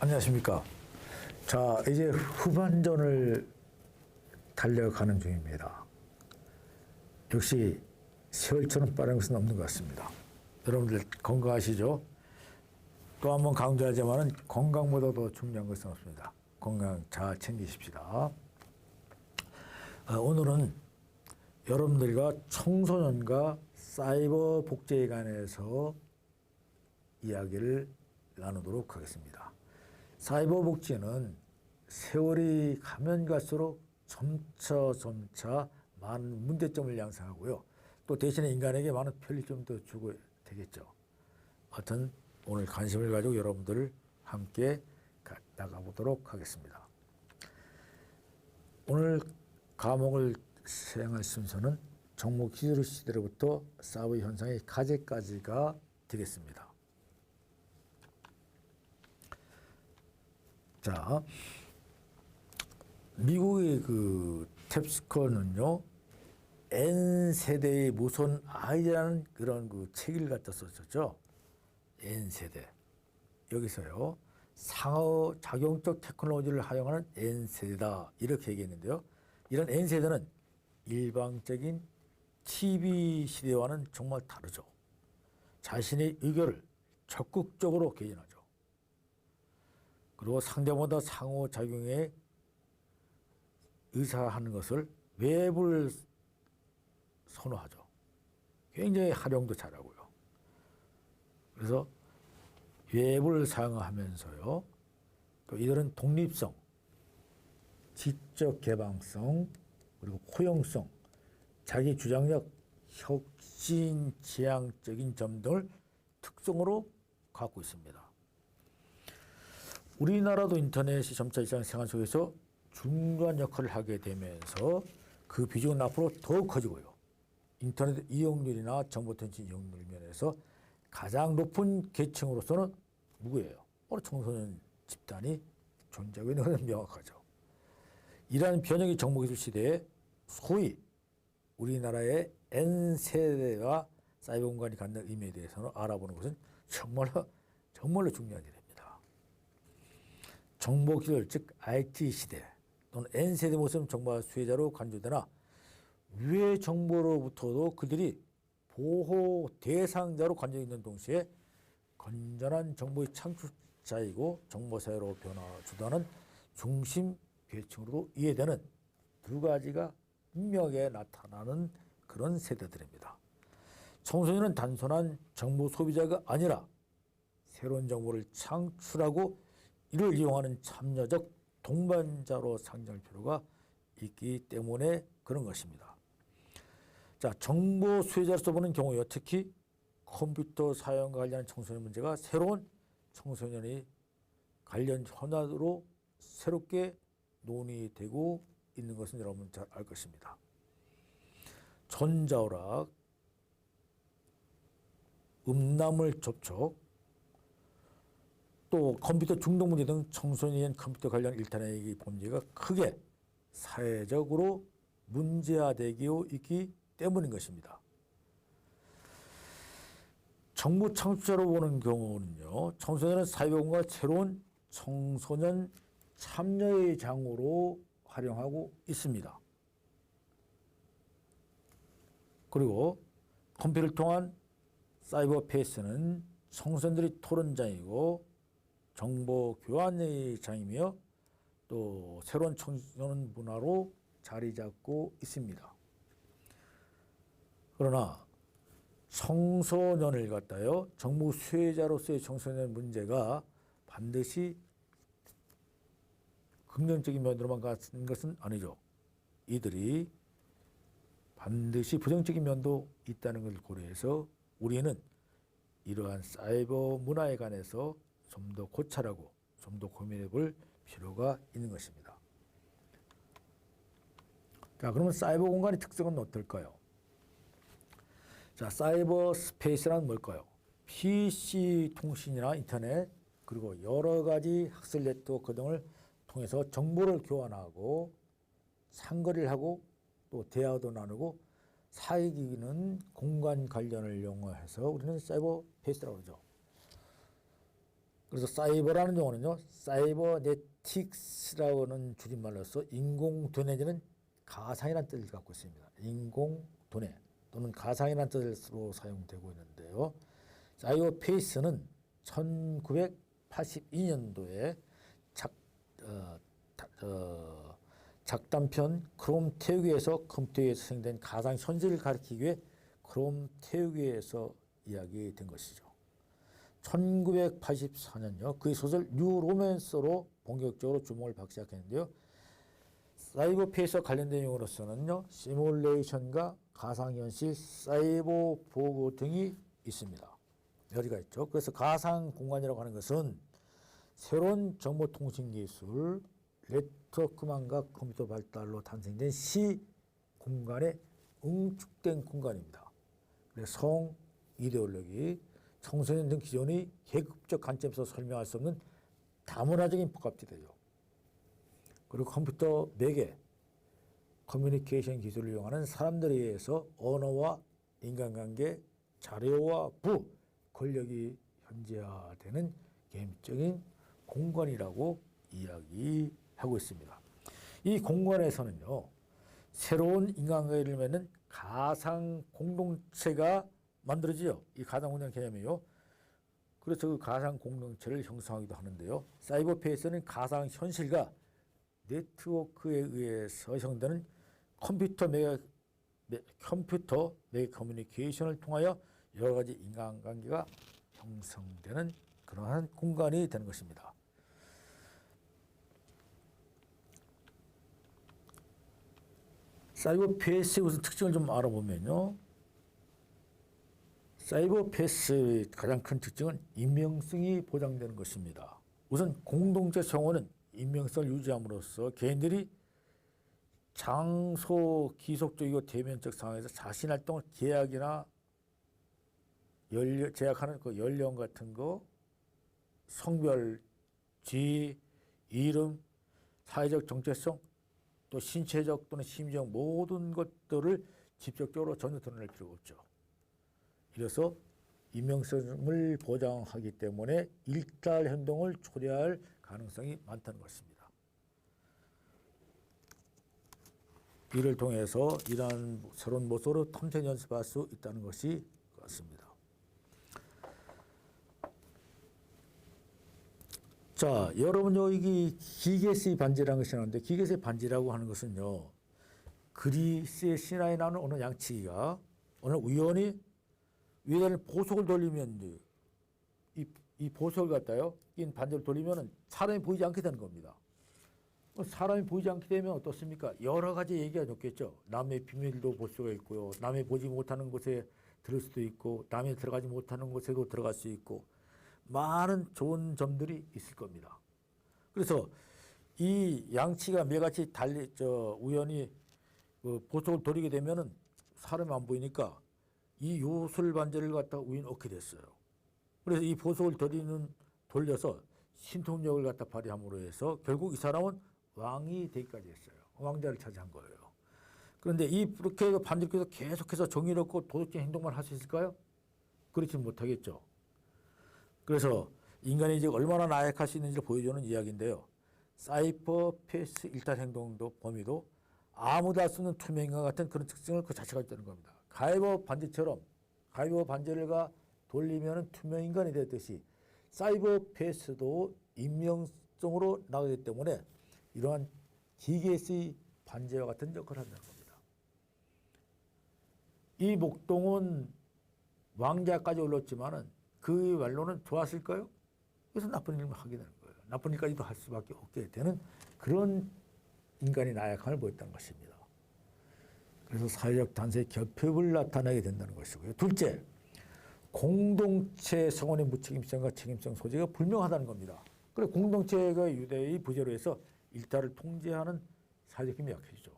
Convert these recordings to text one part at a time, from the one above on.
안녕하십니까. 자, 이제 후반전을 달려가는 중입니다. 역시 세월처럼 빠른 것은 없는 것 같습니다. 여러분들 건강하시죠? 또 한 번 강조하지만 건강보다 더 중요한 것은 없습니다. 건강 잘 챙기십시다. 오늘은 여러분들과 청소년과 사이버 복제에 관해서 이야기를 나누도록 하겠습니다. 사이버 복제는 세월이 가면 갈수록 점차 많은 문제점을 양상하고요. 또 대신에 인간에게 많은 편리점도 주고 되겠죠. 하여튼 오늘 관심을 가지고 여러분들을 함께 나가보도록 하겠습니다. 오늘 과목을 수행할 순서는 정보 기술 시대로부터 사이버 현상의 가제까지가 되겠습니다. 자, 미국의 그 탭스커는요, N세대의 무선 아이라는 그런 그 책을 갖다 썼었죠. N세대. 여기서요, 상호작용적 테크놀로지를 활용하는 N세대다. 이렇게 얘기했는데요. 이런 N세대는 일방적인 TV 시대와는 정말 다르죠. 자신의 의견을 적극적으로 개진하죠. 그리고 상대보다 상호작용에 의사하는 것을 외부를 선호하죠. 굉장히 활용도 잘하고요. 그래서 외부를 사용하면서요. 또 이들은 독립성, 지적 개방성, 그리고 포용성, 자기 주장력, 혁신, 지향적인 점 등을 특성으로 갖고 있습니다. 우리나라도 인터넷이 점차 일상생활 속에서 중요한 역할을 하게 되면서 그 비중은 앞으로 더욱 커지고요. 인터넷 이용률이나 정보통신 이용률 면에서 가장 높은 계층으로서는 누구예요? 바로 청소년 집단이 존재하고 있는 것은 명확하죠. 이러한 변형의 정보기술 시대에 소위 우리나라의 N세대가 사이버 공간이 갖는 의미에 대해서는 알아보는 것은 정말로 중요한 일입니다. 정보기술, 즉 IT 시대 또는 N세대 모습 정보 수혜자로 간주되나 외 정보로부터도 그들이 보호 대상자로 간주되어 있는 동시에 건전한 정보의 창출자이고 정보사회로 변화주도하는 중심 계층으로도 이해되는 두 가지가 분명하게 나타나는 그런 세대들입니다. 청소년은 단순한 정보 소비자가 아니라 새로운 정보를 창출하고 이를 이용하는 참여적 동반자로 상정할 필요가 있기 때문에 그런 것입니다. 자, 정보 수혜자로서 보는 경우요. 특히 컴퓨터 사용과 관련한 청소년 문제가 새로운 청소년의 관련 현안으로 새롭게 논의되고 있는 것은 여러분 잘 알 것입니다. 전자오락, 음란물 접촉, 또 컴퓨터 중독 문제 등 청소년 컴퓨터 관련 일탈행위 범죄가 크게 사회적으로 문제화되고 있기 때문인 것입니다. 정보 창출자로 보는 경우는요. 청소년은 사회공간과 새로운 청소년 참여의 장으로 활용하고 있습니다. 그리고 컴퓨터를 통한 사이버 페이스는 청소년들이 토론장이고 정보 교환의 장이며 또 새로운 청소년 문화로 자리 잡고 있습니다. 그러나 청소년을 갖다요, 정보 수혜자로서의 청소년 문제가 반드시 긍정적인 면으로만 가는 것은 아니죠. 이들이 반드시 부정적인 면도 있다는 걸 고려해서 우리는 이러한 사이버 문화에 관해서 좀 더 고찰하고 좀 더 고민해 볼 필요가 있는 것입니다. 자, 그러면 사이버 공간의 특성은 어떨까요? 자, 사이버 스페이스란 뭘까요? PC 통신이나 인터넷 그리고 여러 가지 학술 네트워크 등을 통해서 정보를 교환하고 상거래를 하고 또 대화도 나누고 사회기기는 공간 관련을 이용해서 우리는 사이버 스페이스라고 그러죠. 그래서 사이버라는 용어는요, 사이버네틱스라는 줄임말로서 인공두뇌는 가상이라는 뜻을 갖고 있습니다. 인공두뇌 또는 가상이라는 뜻으로 사용되고 있는데요. 사이버페이스는 1982년도에 작단편 크롬 태우기에서 컴퓨터에서 생된 가상 현실을 가리키기 위해 크롬 태우기에서 이야기된 것이죠. 1984년요. 그의 소설 뉴 로맨서로 본격적으로 주목을 받기 시작했는데요. 사이버페이스와 관련된 용어로서는요, 시뮬레이션과 가상현실, 사이버 보고 등이 있습니다. 여기가 있죠. 그래서 가상 공간이라고 하는 것은 새로운 정보통신기술, 네트워크망과 컴퓨터 발달로 탄생된 시 공간의 응축된 공간입니다. 그래서 성, 이데올로기, 청소년 등 기존의 계급적 관점에서 설명할 수 없는 다문화적인 복합지대죠. 그리고 컴퓨터 매개, 커뮤니케이션 기술을 이용하는 사람들에 의해서 언어와 인간관계, 자료와 부, 권력이 현재화되는 개인적인 공간이라고 이야기하고 있습니다. 이 공간에서는요, 새로운 인간관계를 맺는 가상 공동체가 만들어지죠. 이 가상 공동체 개념이요. 그래서 그 가상 공동체를 형성하기도 하는데요. 사이버페이스는 가상 현실과 네트워크에 의해서 형성되는 컴퓨터 매개 커뮤니케이션을 통하여 여러 가지 인간관계가 형성되는 그러한 공간이 되는 것입니다. 사이버페이스의 우선 특징을 좀 알아보면요. 사이버페이스의 가장 큰 특징은 익명성이 보장되는 것입니다. 우선 공동체 성원은 익명성을 유지함으로써 개인들이 장소 기속적이고 대면적 상황에서 자신 활동을 계약이나 제약하는 그 연령 같은 거, 성별, 지위, 이름, 사회적 정체성, 또 신체적 또는 심리적 모든 것들을 직접적으로 전혀 드러낼 필요가 없죠. 이래서 익명성을 보장하기 때문에 일탈 행동을 초래할 가능성이 많다는 것입니다. 이를 통해서 이러한 새로운 모습으로 탐색 연습할 수 있다는 것이 같습니다. 자, 여러분 여기 기게스의 반지라는 것이 나오는데 기게스의 반지라고 하는 것은요. 그리스의 신화에 나오는 어느 양치기가 어느 우연히 위에는 보석을 돌리면 이 보석을 갖다요. 낀 반지를 돌리면 사람이 보이지 않게 되는 겁니다. 사람이 보이지 않게 되면 어떻습니까? 여러 가지 얘기가 좋겠죠. 남의 비밀도 볼 수가 있고요. 남의 보지 못하는 곳에 들을 수도 있고 남이 들어가지 못하는 곳에도 들어갈 수 있고 많은 좋은 점들이 있을 겁니다. 그래서 이 양치가 매같이 우연히 보석을 돌리게 되면은 사람이 안 보이니까 이 요술 반지를 갖다가 우연히 얻게 됐어요. 그래서 이 보석을 돌려서 신통력을 갖다 발휘함으로 해서 결국 이 사람은 왕이 되기까지 했어요. 왕자를 차지한 거예요. 그런데 이렇게 반지를 계속해서 정의롭고 도덕적인 행동만 할 수 있을까요? 그렇지는 못하겠죠. 그래서 인간이 이제 얼마나 나약할 수 있는지를 보여주는 이야기인데요. 사이버페이스 일탈 행동도 범위도 아무도 알 수 없는 투명인과 같은 그런 특징을 그 자체가 있다는 겁니다. 가위바위보 반지처럼 가위바위보 반지를 돌리면 투명인간이 되듯이 사이버페이스도 익명성으로 나가기 때문에 이러한 기계의 반지와 같은 역할을 한다는 겁니다. 이 목동은 왕자까지 올랐지만은 그 말로는 좋았을까요? 그래서 나쁜 일을 하게 되는 거예요. 나쁜 일까지도 할 수밖에 없게 되는 그런 인간의 나약함을 보였다는 것입니다. 그래서 사회적 단서의 결핍을 나타내게 된다는 것이고요. 둘째, 공동체 성원의 무책임성과 책임성 소재가 불명하다는 겁니다. 그래 공동체가 유대의 부재로 해서 일탈을 통제하는 사회적 힘이 약해지죠.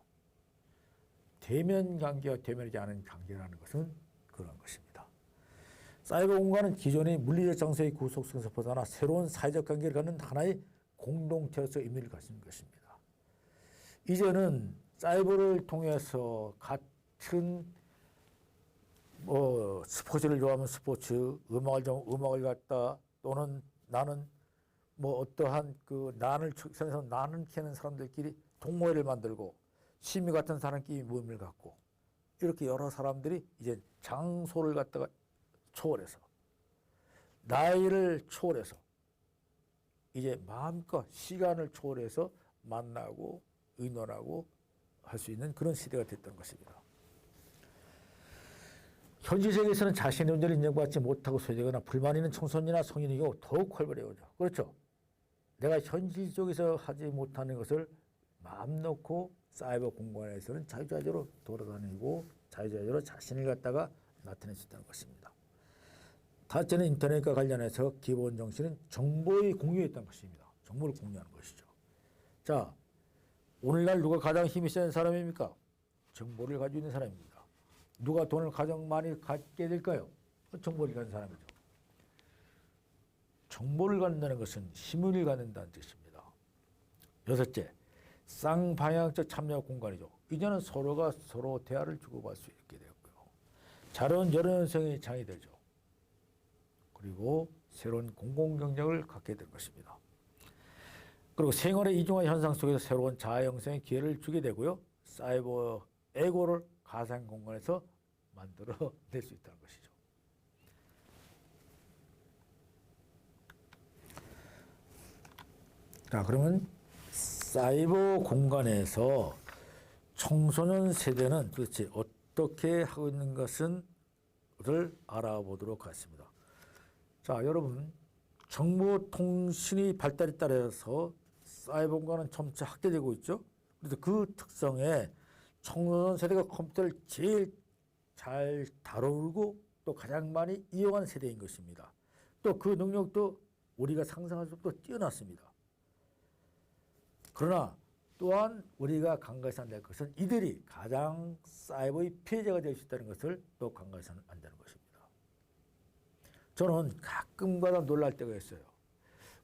대면 관계와 대면하지 않은 관계라는 것은 그런 것입니다. 사이버 공간은 기존의 물리적 정서의 구속성에서 벗어나 새로운 사회적 관계를 갖는 하나의 공동체로서 의미를 가진 것입니다. 이제는 사이버를 통해서 같은 스포츠를 좋아하면 스포츠, 음악을 갖다 또는 나는 뭐 어떠한 그 난을 캐는 사람들끼리 동호회를 만들고 심의 같은 사람끼리 모임을 갖고 이렇게 여러 사람들이 이제 장소를 갖다가 초월해서 나이를 초월해서 이제 마음껏 시간을 초월해서 만나고 의논하고 할 수 있는 그런 시대가 됐던 것입니다. 현실 세계에서는 자신의 문제를 인정받지 못하고 소외되거나 불만 있는 청소년이나 성인의 경우 더욱 활발해오죠. 그렇죠. 내가 현실적에서 하지 못하는 것을 마음 놓고 사이버 공간에서는 자유자재로 돌아다니고 자유자재로 자신을 갖다가 나타낼 수 있다는 것입니다. 다째는 인터넷과 관련해서 기본 정신은 정보의 공유였다는 것입니다. 정보를 공유하는 것이죠. 자, 오늘날 누가 가장 힘이 센 사람입니까? 정보를 가지고 있는 사람입니다. 누가 돈을 가장 많이 갖게 될까요? 정보를 가진 사람이죠. 정보를 갖는다는 것은 힘을 갖는다는 뜻입니다. 여섯째, 쌍방향적 참여 공간이죠. 이제는 서로가 서로 대화를 주고받을 수 있게 되었고요. 자료는 여러 현상이 창의되죠. 그리고 새로운 공공경력을 갖게 될 것입니다. 그리고 생활의 이중화 현상 속에서 새로운 자아 형성의 기회를 주게 되고요. 사이버 에고를 가상 공간에서 만들어낼 수 있다는 것이죠. 자, 그러면 사이버 공간에서 청소년 세대는 도대체 어떻게 하고 있는 것을 알아보도록 하겠습니다. 자, 여러분, 정보통신의 발달에 따라서 사이버 공간은 점차 확대되고 있죠. 그래서 그 특성에 청소년 세대가 컴퓨터를 제일 잘 다루고 또 가장 많이 이용하는 세대인 것입니다. 또 그 능력도 우리가 상상할 수 없도록 뛰어났습니다. 그러나 또한 우리가 간과해서는 안 될 것은 이들이 가장 사이버의 피해자가 될 수 있다는 것을 또 간과해서는 안 되는 것입니다. 저는 가끔가다 놀랄 때가 있어요.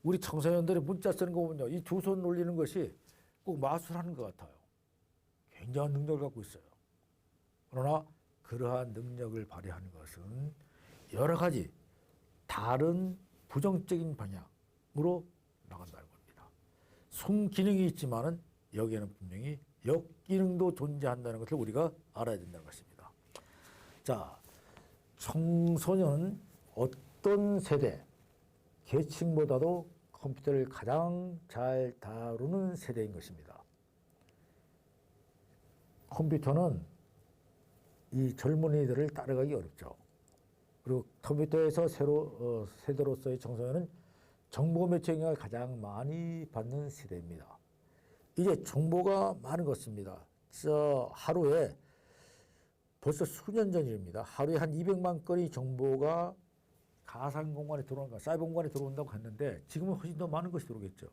우리 청소년들이 문자 쓰는 거 보면요. 이 두 손 올리는 것이 꼭 마술하는 것 같아요. 굉장한 능력을 갖고 있어요. 그러나 그러한 능력을 발휘하는 것은 여러 가지 다른 부정적인 방향으로 나간다는 겁니다. 순기능이 있지만은 여기에는 분명히 역기능도 존재한다는 것을 우리가 알아야 된다는 것입니다. 자, 청소년은 어떤 세대, 계층보다도 컴퓨터를 가장 잘 다루는 세대인 것입니다. 컴퓨터는 이 젊은이들을 따라가기 어렵죠. 그리고 컴퓨터에서 세대로서의 청소년은 정보 매체 영향을 가장 많이 받는 세대입니다. 이제 정보가 많은 것입니다. 하루에 벌써 수년 전 일입니다. 하루에 한 200만 건의 정보가 가상 공간에 들어온다, 사이버 공간에 들어온다고 했는데 지금은 훨씬 더 많은 것이 들어오겠죠.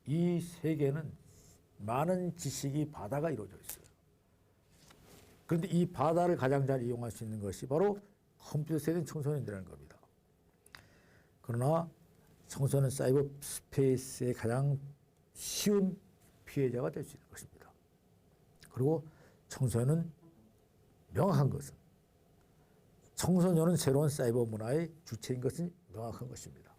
이 세계는 많은 지식이 바다가 이루어져 있어요. 그런데 이 바다를 가장 잘 이용할 수 있는 것이 바로 컴퓨터 세대인 청소년들이라는 겁니다. 그러나 청소년 사이버 스페이스의 가장 쉬운 피해자가 될 수 있는 것입니다. 그리고 청소년은 명확한 것은 청소년은 새로운 사이버 문화의 주체인 것은 명확한 것입니다.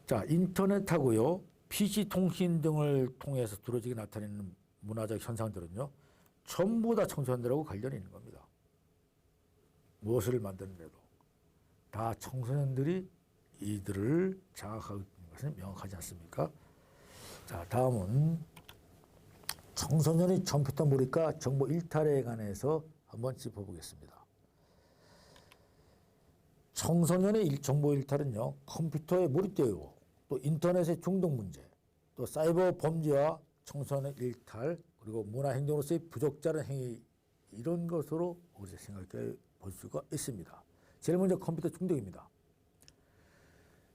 자, 인터넷하고요, PC 통신 등을 통해서 두루지게 나타내는 문화적 현상들은요, 전부 다 청소년들하고 관련이 있는 겁니다. 무엇을 만드는데도 다 청소년들이 이들을 장악하고 있는 것은 명확하지 않습니까? 자, 다음은 청소년의 컴퓨터 몰입과 정보 일탈에 관해서 한번 짚어보겠습니다. 청소년의 정보 일탈은요, 컴퓨터에 몰입되고 또 인터넷의 중독 문제, 또 사이버 범죄와 청소년의 일탈, 그리고 문화 행동으로서의 부적절한 행위, 이런 것으로 우리가 생각해 볼 수가 있습니다. 제일 먼저 컴퓨터 중독입니다.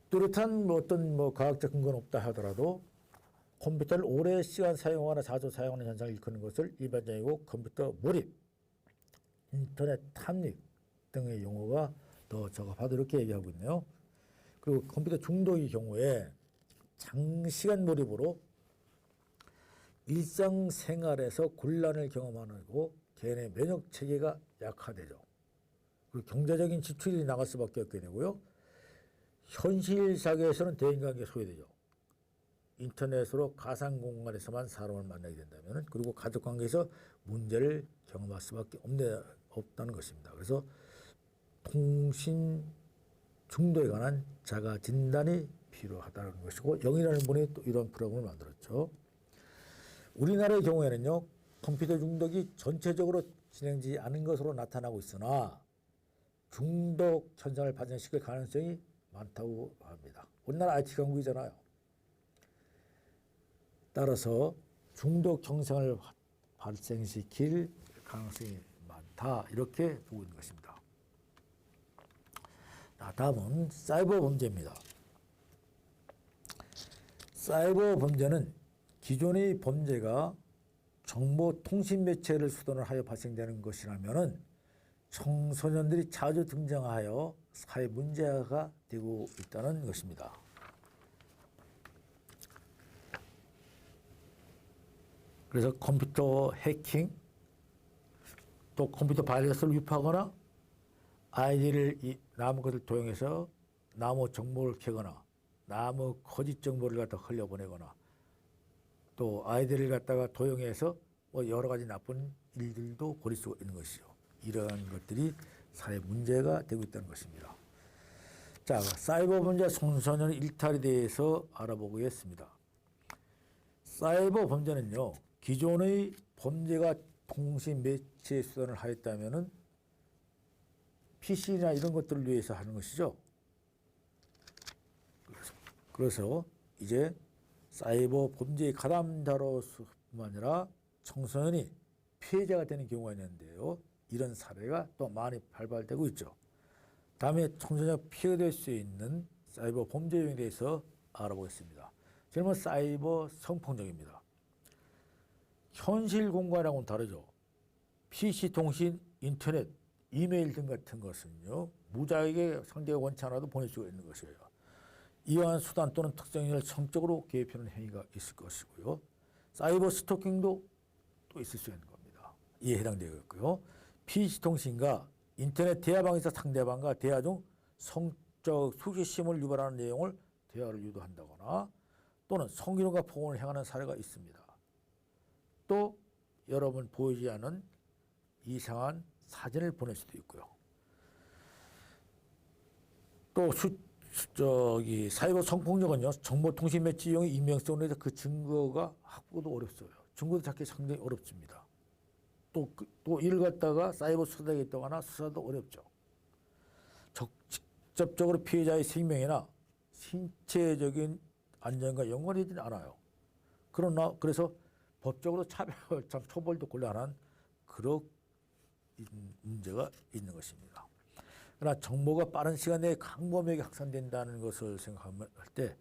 뚜렷한 어떤 과학적 근거는 없다 하더라도 컴퓨터를 오래 시간 사용하거나 자주 사용하는 현상을 일컫는 것을 일반적이고 컴퓨터 몰입, 인터넷 탐닉 등의 용어가 더 적합하다 이렇게 얘기하고 있네요. 그리고 컴퓨터 중독의 경우에 장시간 몰입으로 일상생활에서 곤란을 경험하고 개인의 면역 체계가 약화되죠. 그리고 경제적인 지출이 나갈 수밖에 없게 되고요. 현실 세계에서는 대인관계가 소외되죠. 인터넷으로 가상 공간에서만 사람을 만나게 된다면, 그리고 가족 관계에서 문제를 경험할 수밖에 없다는 것입니다. 그래서 통신 중독에 관한 자가 진단이 필요하다는 것이고, 영이라는 분이 또 이런 프로그램을 만들었죠. 우리나라의 경우에는요, 컴퓨터 중독이 전체적으로 진행되지 않은 것으로 나타나고 있으나 중독 현상을 발생시킬 가능성이 많다고 합니다. 우리나라 IT 강국이잖아요. 따라서 중독 형상을 발생시킬 가능성이 많다, 이렇게 보고 있는 것입니다. 다음은 사이버 범죄입니다. 사이버 범죄는 기존의 범죄가 정보통신 매체를 수단으로 하여 발생되는 것이라면 청소년들이 자주 등장하여 사회 문제가 되고 있다는 것입니다. 그래서 컴퓨터 해킹, 또 컴퓨터 바이러스를 유포하거나 아이디를 남의 것을 도용해서 남의 정보를 캐거나 남의 거짓 정보를 갖다 흘려보내거나 또 아이디를 갖다가 도용해서 뭐 여러 가지 나쁜 일들도 벌일 수가 있는 것이죠. 이러한 것들이 사회 문제가 되고 있다는 것입니다. 자, 사이버 범죄 청소년 일탈에 대해서 알아보겠습니다. 사이버 범죄는요, 기존의 범죄가 통신 매체 수단을 하였다면은 PC나 이런 것들을 위해서 하는 것이죠. 그래서 이제 사이버 범죄의 가담자로뿐만 아니라 청소년이 피해자가 되는 경우가 있는데요. 이런 사례가 또 많이 발발되고 있죠. 다음에 청소년이 피해될 수 있는 사이버 범죄 요인에 대해서 알아보겠습니다. 제일은 사이버 성폭력입니다. 현실 공간하고는 다르죠. PC 통신, 인터넷, 이메일 등 같은 것은요, 무자에게 상대가 원치 않아도 보낼 수가 있는 것이에요. 이러한 수단 또는 특정인을 성적으로 개입하는 행위가 있을 것이고요. 사이버 스토킹도 또 있을 수 있는 겁니다. 이에 해당되겠고요. PC 통신과 인터넷 대화방에서 상대방과 대화 중 성적 수치심을 유발하는 내용을 대화를 유도한다거나 또는 성희롱과 폭언을 행하는 사례가 있습니다. 또 여러분 보이지 않은 이상한 사진을 보낼 수도 있고요. 또 사이버 성폭력은요, 정보통신 매체 이용의 익명성으로 해서 그 증거가 확보도 어렵어요. 증거도 찾기 상당히 어렵습니다. 또 이를 갖다가 사이버 수사대에 있다거나 수사도 어렵죠. 직접적으로 피해자의 생명이나 신체적인 안전과 연관이 되지 않아요. 그래서 법적으로 처벌도 곤란한 그런 문제가 있는 것입니다. 그러나 정보가 빠른 시간 내에 광범위하게 확산된다는 것을 생각할 때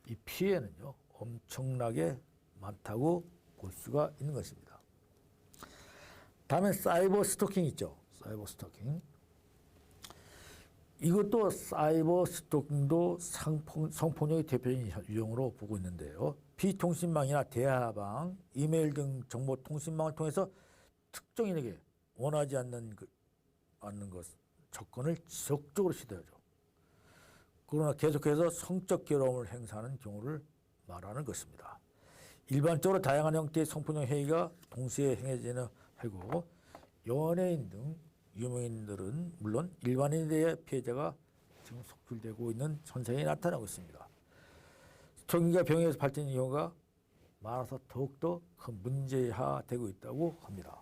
이 피해는요, 엄청나게 많다고 볼 수가 있는 것입니다. 다음에 사이버 스토킹 있죠. 사이버 스토킹. 이것도 사이버 스토킹도 성폭력의 대표적인 유형으로 보고 있는데요. 비통신망이나 대화방, 이메일 등 정보 통신망을 통해서 특정인에게 원하지 않는 것, 접근을 지속적으로 시도하죠. 그러나 계속해서 성적 괴로움을 행사하는 경우를 말하는 것입니다. 일반적으로 다양한 형태의 성폭력 행위가 동시에 행해지는 하고 연예인 등 유명인들은 물론 일반인에 대해 피해자가 지금 속출되고 있는 현상이 나타나고 있습니다. 스토킹과 병행해서 발전하는 경우가 많아서 더욱더 큰 문제화되고 있다고 합니다.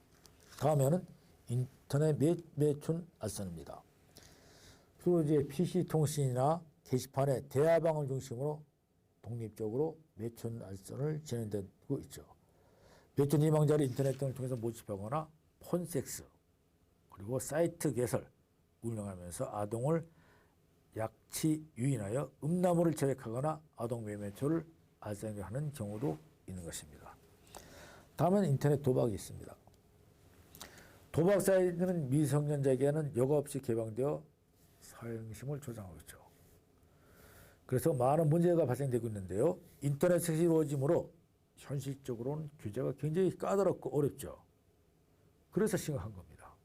다음에는 인터넷 매춘 알선입니다. 주로 이제 PC 통신이나 게시판에 대화방을 중심으로 독립적으로 매춘 알선을 진행되고 있죠. 매춘 희망자를 인터넷 등을 통해서 모집하거나 폰섹스 그리고 사이트 개설 운영하면서 아동을 약치 유인하여 음란물을 제작하거나 아동 매매초를 알선하는 경우도 있는 것입니다. 다음은 인터넷 도박이 있습니다. 도박 사이트는 미성년자에게는 여과 없이 개방되어 사행심을 조장하고 있죠. 그래서 많은 문제가 발생되고 있는데요. 인터넷에서 이루어지므로 현실적으로는 규제가 굉장히 까다롭고 어렵죠. 그래서 심각한 겁니다.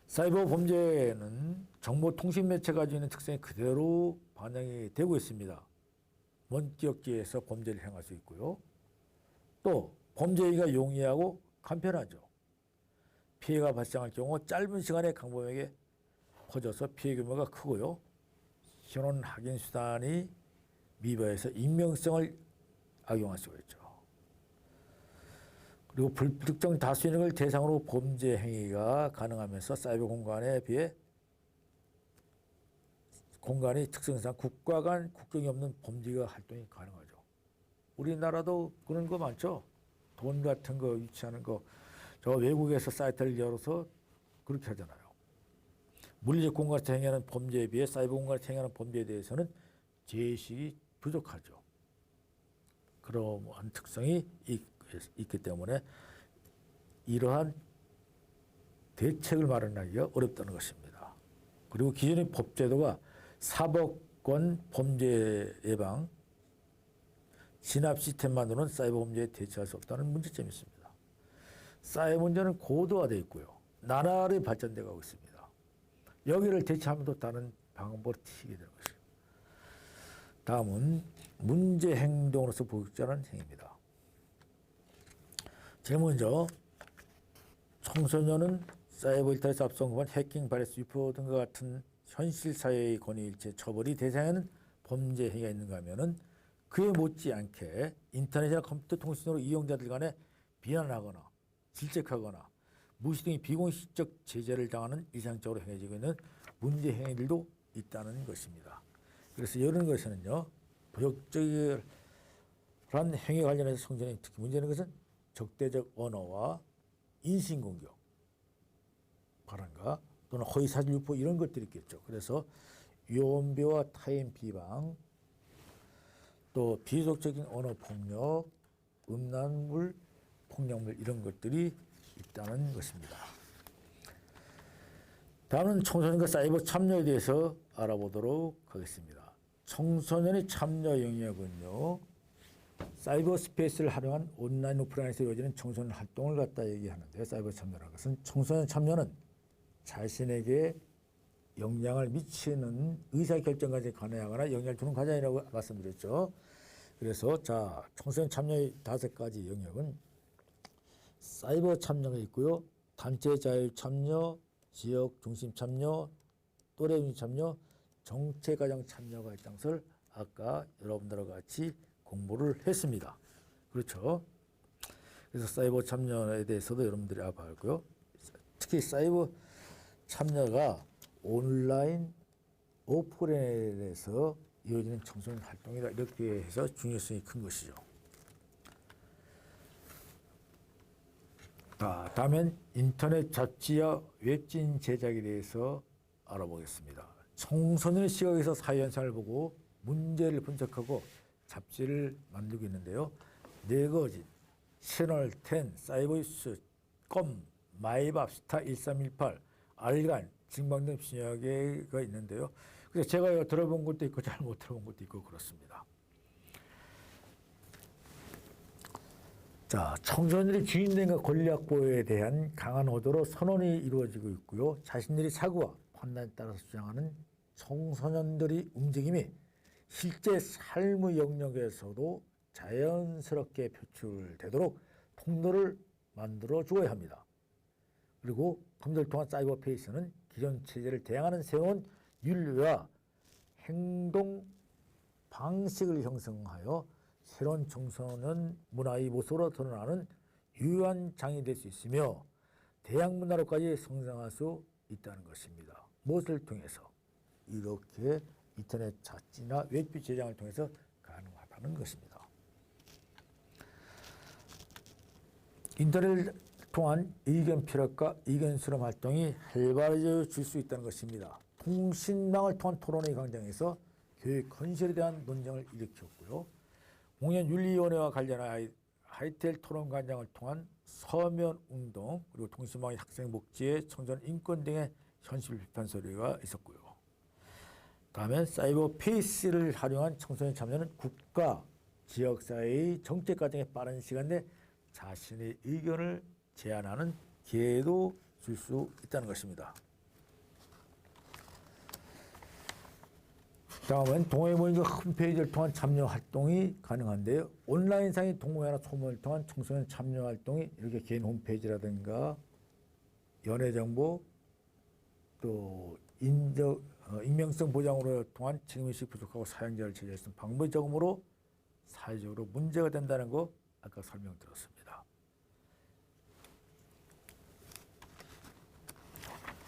사이버 범죄는 정보통신 매체가 가지고 있는 특성이 그대로 반영이 되고 있습니다. 원격기에서 범죄를 행할 수 있고요. 또 범죄가 용이하고 간편하죠. 피해가 발생할 경우 짧은 시간에 강범에게 퍼져서 피해 규모가 크고요. 신원 확인 수단이 미비해서 익명성을 악용할 수가 있죠. 그리고 불특정 다수인을 대상으로 범죄 행위가 가능하면서 사이버 공간에 비해 공간이 특성상 국가 간 국경이 없는 범죄가 활동이 가능하죠. 우리나라도 그런 거 많죠. 돈 같은 거 유치하는 거, 저 외국에서 사이트를 열어서 그렇게 하잖아요. 물리적 공간에서 행하는 범죄에 비해 사이버 공간에서 행하는 범죄에 대해서는 제식이 부족하죠. 그러한 특성이 있기 때문에 이러한 대책을 마련하기가 어렵다는 것입니다. 그리고 기존의 법제도가 사법권 범죄 예방, 진압 시스템만으로는 사이버 범죄에 대처할 수 없다는 문제점이 있습니다. 사이버 문제는 고도화되어 있고요. 나날이 발전되어 가고 있습니다. 여기를 대체하면 또 다른 방법으로 튀게 되는 것이죠. 다음은 문제 행동으로서 보육자라는 행위입니다. 제일 먼저 청소년은 사이버 일탈에서 앞서 언급한 해킹, 바이러스, 유포 등과 같은 현실 사회의 권위일체 처벌이 대상에는 범죄 행위가 있는가 하면은 그에 못지않게 인터넷이나 컴퓨터 통신으로 이용자들 간에 비난하거나 질책하거나 무시 등의 비공식적 제재를 당하는 일상적으로 행해지고 있는 문제 행위들도 있다는 것입니다. 그래서 이런 것에는요, 부역적인 행위 관련해서 청소년이 특히 문제는 것은 적대적 언어와 인신공격, 발언과 또는 허위사실 유포 이런 것들이 있겠죠. 그래서 유언비어와 타인 비방, 또 비속적인 언어 폭력, 음란물, 폭력물 이런 것들이 있다는 것입니다. 다음은 청소년과 사이버 참여에 대해서 알아보도록 하겠습니다. 청소년의 참여 영역은요, 사이버 스페이스를 활용한 온라인 오프라인에서 이루어지는 청소년 활동을 갖다 얘기하는데, 사이버 참여라는 것은 청소년 참여는 자신에게 영향을 미치는 의사결정까지 관여하거나 영향을 주는 과정이라고 말씀드렸죠. 그래서 청소년 참여의 5가지 영역은 사이버 참여가 있고요. 단체 자율 참여, 지역 중심 참여, 또래 중심 참여, 정책 과정 참여가 있다는 것을 아까 여러분들과 같이 공부를 했습니다. 그렇죠? 그래서 사이버 참여에 대해서도 여러분들이 알아봤고요. 특히 사이버 참여가 온라인, 오프라인에서 이루어지는 청소년 활동이다. 이렇게 해서 중요성이 큰 것이죠. 다음엔 인터넷 잡지와 웹진 제작에 대해서 알아보겠습니다. 청소년의 시각에서 사회현상을 보고 문제를 분석하고 잡지를 만들고 있는데요. 네거진, 채널10, 사이버뉴스, 껌, 마이밥, 스타1318, 알간, 징방 등 수여 개가 있는데요. 그래서 제가 들어본 것도 있고 잘 못 들어본 것도 있고 그렇습니다. 청소년들이 주인됨과 권리 확보에 대한 강한 어조로 선언이 이루어지고 있고요. 자신들이 사고와 판단에 따라서 주장하는 청소년들의 움직임이 실제 삶의 영역에서도 자연스럽게 표출되도록 통로를 만들어 주어야 합니다. 그리고 컴퓨터를 통한 사이버 페이스는 기존 체제를 대항하는 새로운 윤리와 행동 방식을 형성하여 새로운 청소년 문화의 모습으로 드러나는 유효한 장이 될 수 있으며 대양 문화로까지 성장할 수 있다는 것입니다. 무엇을 통해서? 이렇게 인터넷 잡지나 웹 제작을 통해서 가능하다는 것입니다. 인터넷을 통한 의견 피력과 의견 수렴 활동이 활발해질 수 있다는 것입니다. 통신망을 통한 토론회 광장에서 교육 건설에 대한 논쟁을 일으켰고요. 공연윤리위원회와 관련한 하이텔 토론 광장을 통한 서면 운동, 그리고 통신망의 학생 복지에 청소년 인권 등의 현실 비판 소리가 있었고요. 다음에 사이버 페이스를 활용한 청소년 참여는 국가, 지역사회의 정책 과정에 빠른 시간 내 자신의 의견을 제안하는 기회도 줄 수 있다는 것입니다. 다음은 동호회 모임과 홈페이지를 통한 참여 활동이 가능한데요. 온라인상의 동호회나 소모를 통한 청소년 참여 활동이 이렇게 개인 홈페이지라든가 연예정보 또 익명성 보장으로 통한 책임의식 부족하고 사용자를 제재했던 방법이 적음으로 사회적으로 문제가 된다는 거 아까 설명드렸습니다.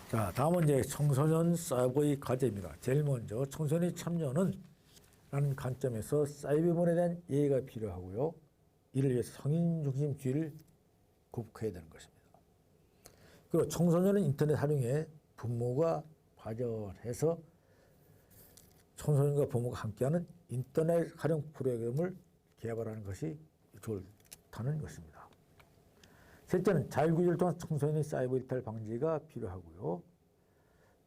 자, 다음은 이제 청소년 사이버의 과제입니다. 제일 먼저 청소년의 참여는 라는 관점에서 사이버문에 대한 이해가 필요하고요. 이를 위해서 성인중심주의를 극복해야 되는 것입니다. 그리고 청소년은 인터넷 활용에 부모가 과절해서 청소년과 부모가 함께하는 인터넷 활용 프로그램을 개발하는 것이 좋다는 것입니다. 셋째는 자율구조를 통한 청소년의 사이버 일탈 방지가 필요하고요.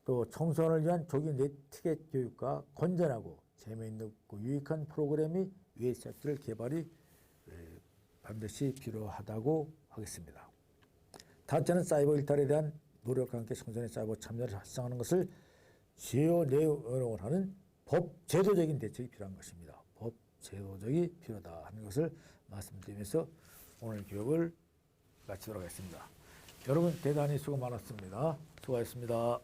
또 청소년을 위한 조기 네티켓 교육과 건전하고 재미있고 유익한 프로그램이 위의 사이트를 개발이 반드시 필요하다고 하겠습니다. 다째는 사이버 일탈에 대한 노력과 함께 청소년의 사이버 참여를 활성화하는 것을 주요 내용을 하는 법 제도적인 대책이 필요한 것입니다. 법 제도적이 필요하다 하는 것을 말씀드리면서 오늘 교육을 마치도록 하겠습니다. 여러분 대단히 수고 많았습니다. 수고하셨습니다.